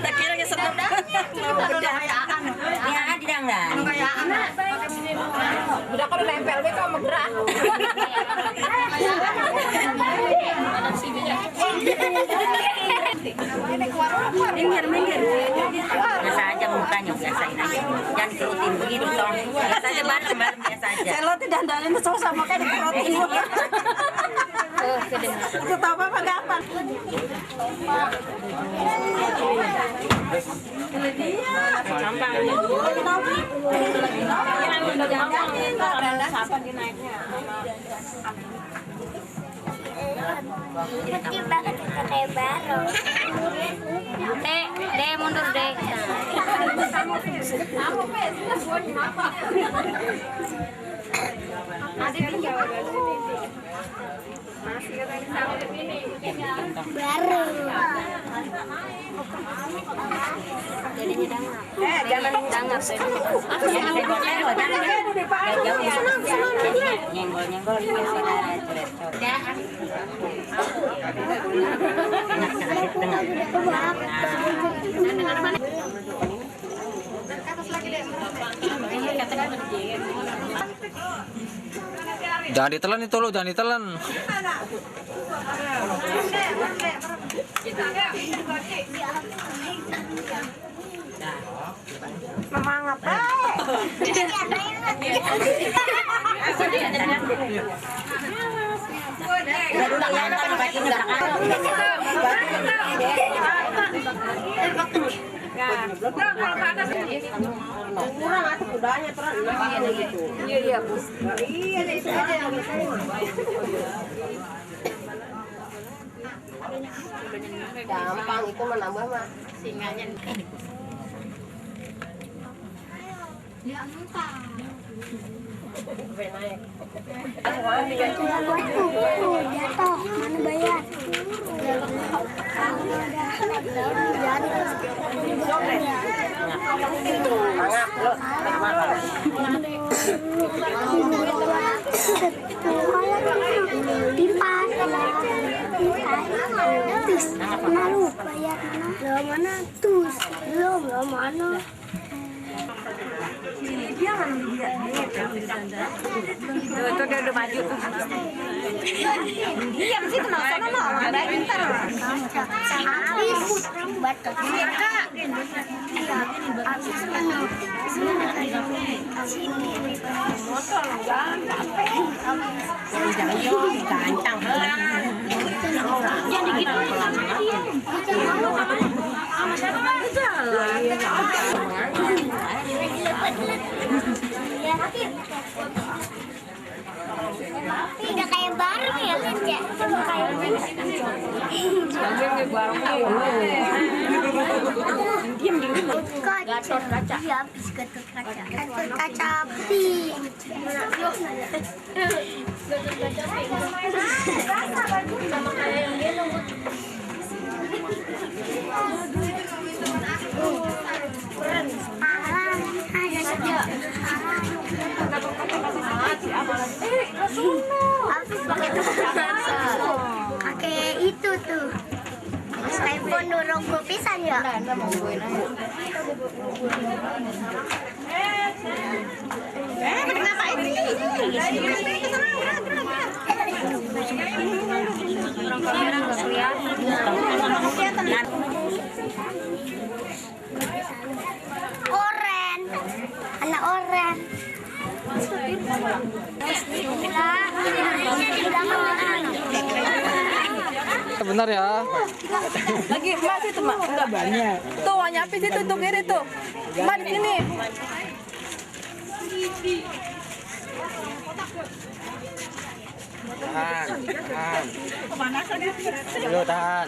Tak kira ke sedap. Ya, di dang dah. Udah kalau nempel be kok megera. Minggir. Biasa aja mukanya, biasain aja. Jangan kerutin begitu dong. Biasa aja bareng biasa aja. Kalau tidak dandanin itu sama kayak dikerotin. Itu tahu apa gampang. Kecil banget kayak baru. Dek mundur dek. Baru. Jangan dangap. Nyenggol. Jangan ditelan itu lo, jangan ditelan. Semangat. Kurang atau kudanya terus. Iya, Bu. Iya, itu aja yang gampang itu menambah mah singanya. Ya entah. Jatuh, mana bayar? Mana tus? Belum mana? Dia mana dia? Itu dia udah maju tuh. Diam sih tenang sana no, ada pintar. Habis batuk. Kak. Motor jangan capek. Gancang. Jangan gitu. Sama siapa jalan? Tidak kayak baru ya kan ya? Kayak barang Gatot kaca. Iya, habis gatot kaca. Gatot kaca pink. Pakai itu tuh iPhone dorong gue pisan ya. Kenapa ini? Oren, anak oren. Bentar ya. Lagi Mas itu Mak, enggak banyak. Tuh nyapis itu tuh kiri tuh. Mak di sini. Tahan. Yo, tahan.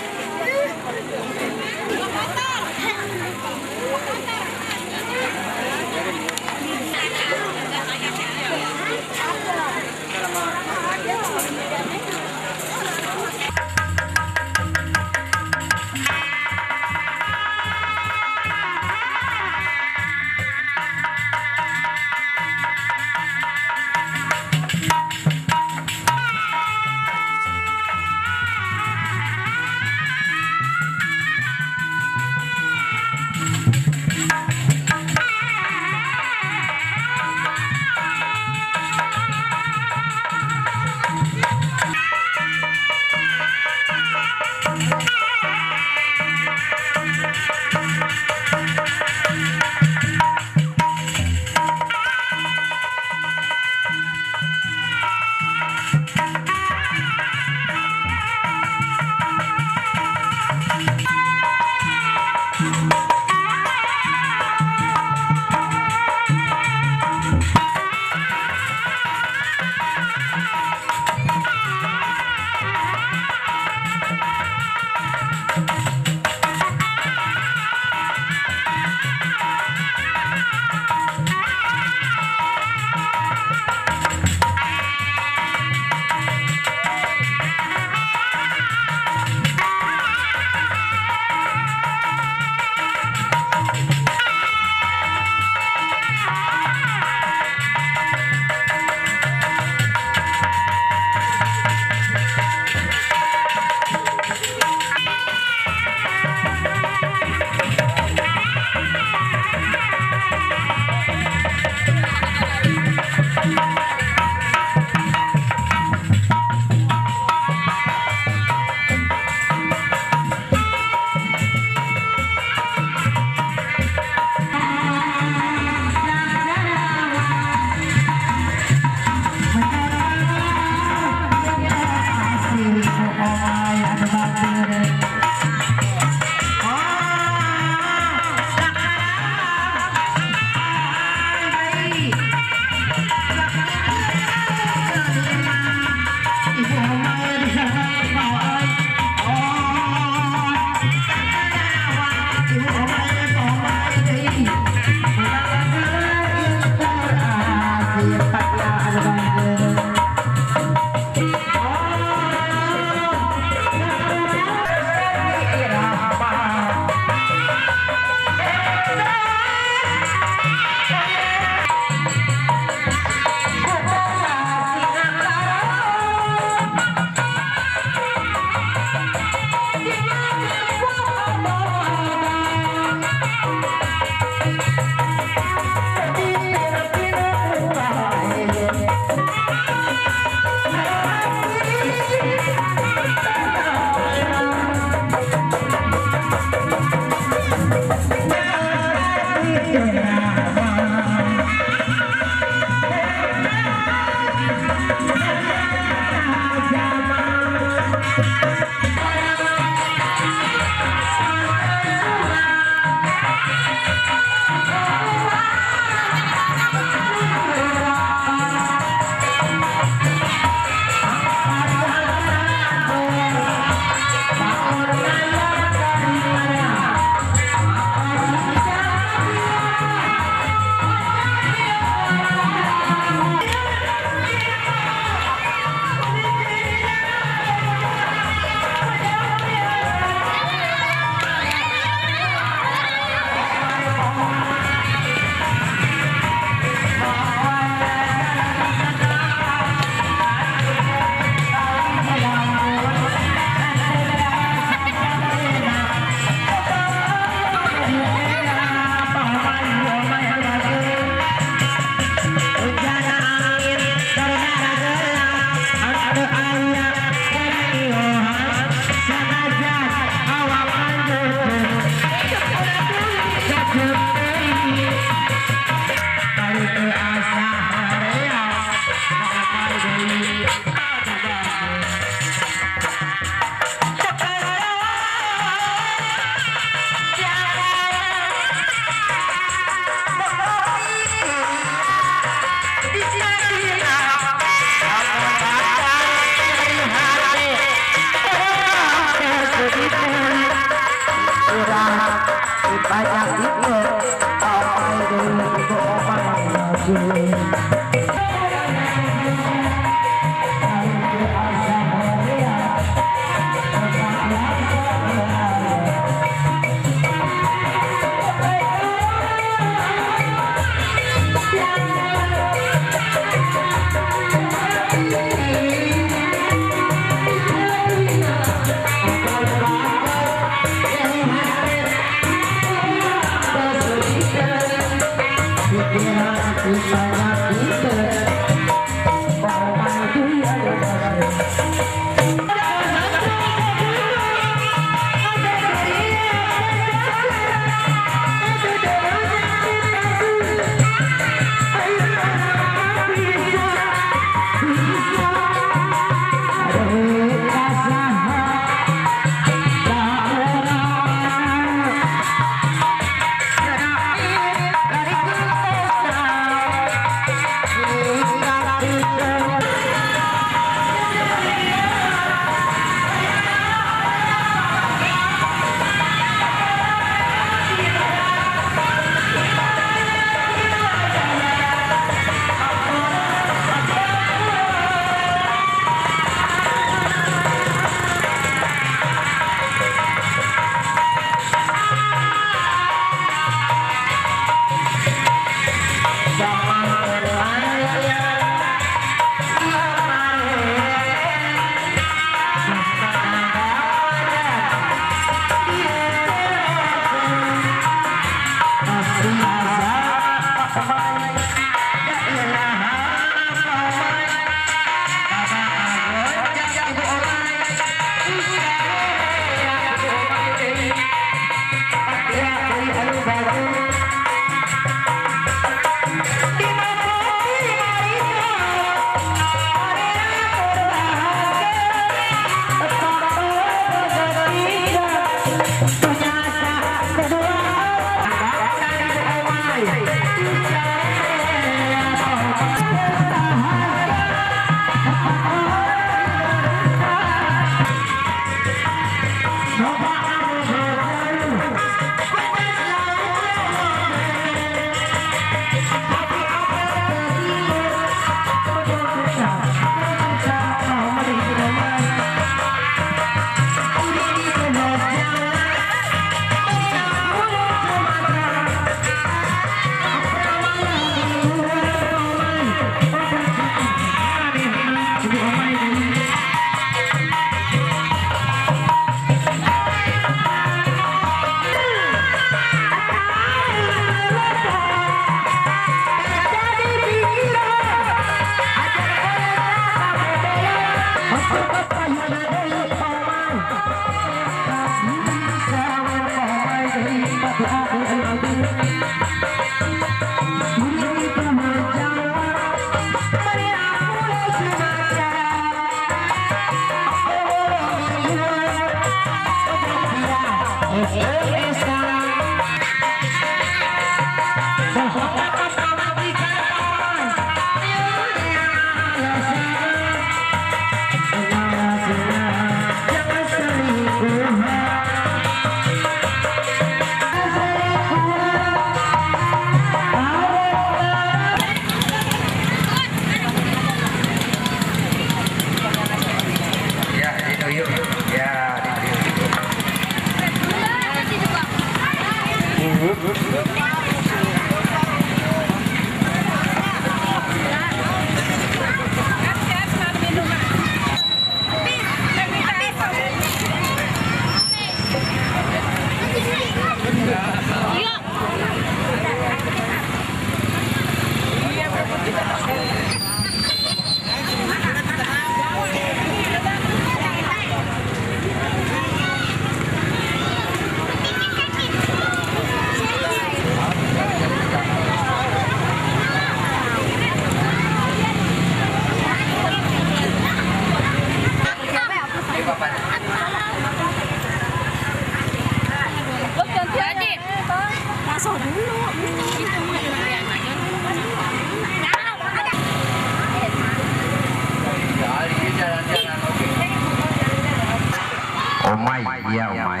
Omai, iya Omai.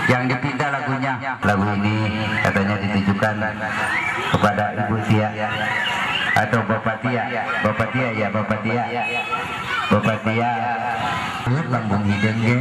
Yang dipindah lagunya Lagu ini katanya ditujukan kepada Ibu Tia atau Bapak Tia. Bapak Tia ya, Bapak Tia. Bapak Tia lambung hidung ge